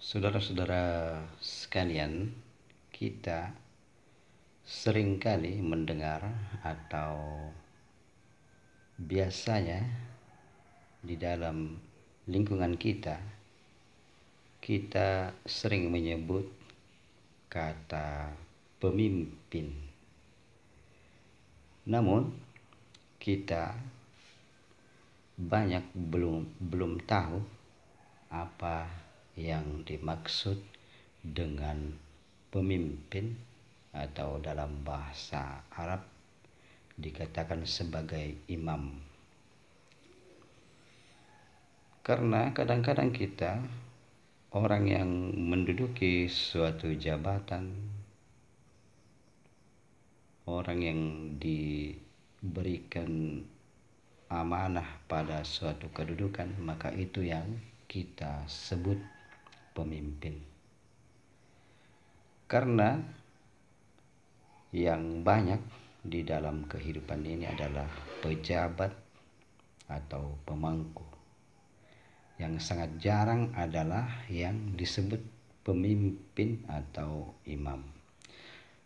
Saudara-saudara sekalian, kita seringkali mendengar atau biasanya di dalam lingkungan kita sering menyebut kata pemimpin. Namun kita banyak belum tahu apa yang dimaksud dengan pemimpin, atau dalam bahasa Arab dikatakan sebagai imam. Karena kadang-kadang kita, orang yang menduduki suatu jabatan, orang yang diberikan amanah pada suatu kedudukan, maka itu yang kita sebut pemimpin. Karena yang banyak di dalam kehidupan ini adalah pejabat atau pemangku. Yang sangat jarang adalah yang disebut pemimpin atau imam.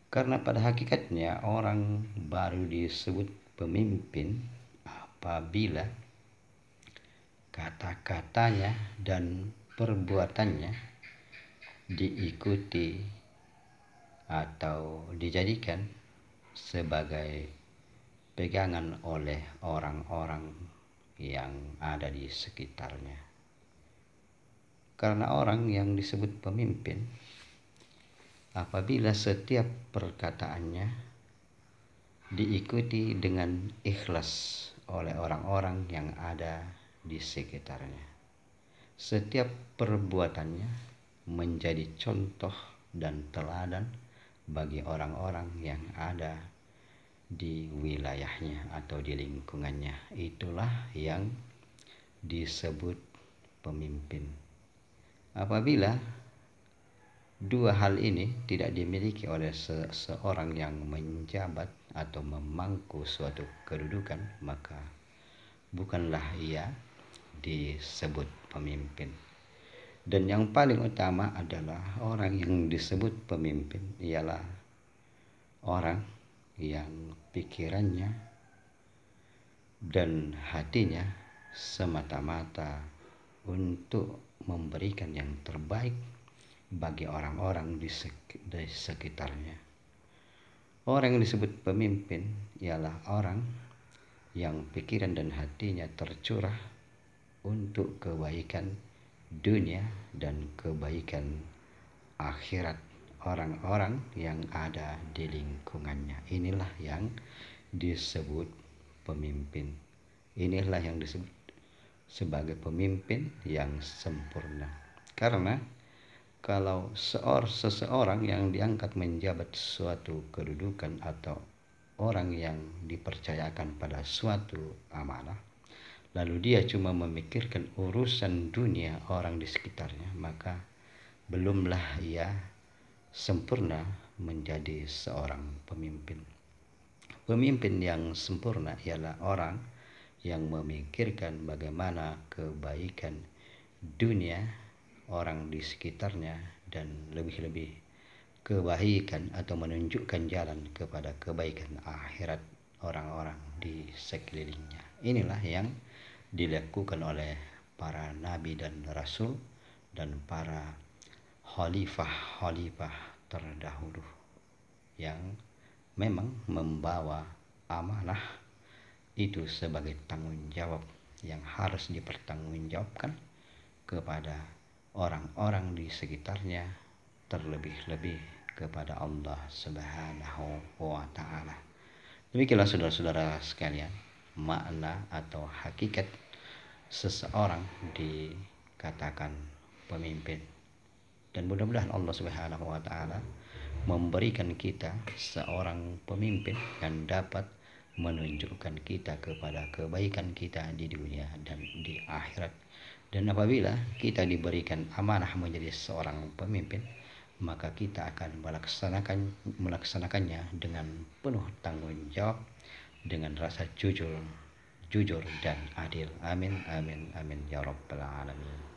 Karena pada hakikatnya orang baru disebut pemimpin apabila kata-katanya dan perbuatannya diikuti atau dijadikan sebagai pegangan oleh orang-orang yang ada di sekitarnya. Karena orang yang disebut pemimpin, apabila setiap perkataannya diikuti dengan ikhlas oleh orang-orang yang ada di sekitarnya, setiap perbuatannya menjadi contoh dan teladan bagi orang-orang yang ada di wilayahnya atau di lingkungannya. Itulah yang disebut pemimpin. Apabila dua hal ini tidak dimiliki oleh seseorang yang menjabat atau memangku suatu kedudukan, maka bukanlah ia disebut pemimpin. Dan yang paling utama adalah orang yang disebut pemimpin ialah orang yang pikirannya dan hatinya semata-mata untuk memberikan yang terbaik bagi orang-orang di sekitarnya. Orang yang disebut pemimpin ialah orang yang pikiran dan hatinya tercurah untuk kebaikan dunia dan kebaikan akhirat orang-orang yang ada di lingkungannya. Inilah yang disebut pemimpin. Inilah yang disebut sebagai pemimpin yang sempurna. Karena kalau seseorang yang diangkat menjabat suatu kedudukan atau orang yang dipercayakan pada suatu amanah, lalu dia cuma memikirkan urusan dunia orang di sekitarnya, maka belumlah ia sempurna menjadi seorang pemimpin. Pemimpin yang sempurna ialah orang yang memikirkan bagaimana kebaikan dunia orang di sekitarnya dan lebih-lebih kebaikan atau menunjukkan jalan kepada kebaikan akhirat orang-orang di sekelilingnya. Inilah yang dilakukan oleh para nabi dan rasul dan para khalifah terdahulu yang memang membawa amanah itu sebagai tanggung jawab yang harus dipertanggungjawabkan kepada orang-orang di sekitarnya, terlebih-lebih kepada Allah Subhanahu wa Ta'ala. Demikianlah saudara-saudara sekalian, makna atau hakikat seseorang dikatakan pemimpin. Dan mudah-mudahan Allah Subhanahu wa Ta'ala memberikan kita seorang pemimpin yang dapat menunjukkan kita kepada kebaikan kita di dunia dan di akhirat. Dan apabila kita diberikan amanah menjadi seorang pemimpin, maka kita akan melaksanakannya dengan penuh tanggung jawab, dengan rasa jujur dan adil. Amin, amin, amin ya rabbal alamin.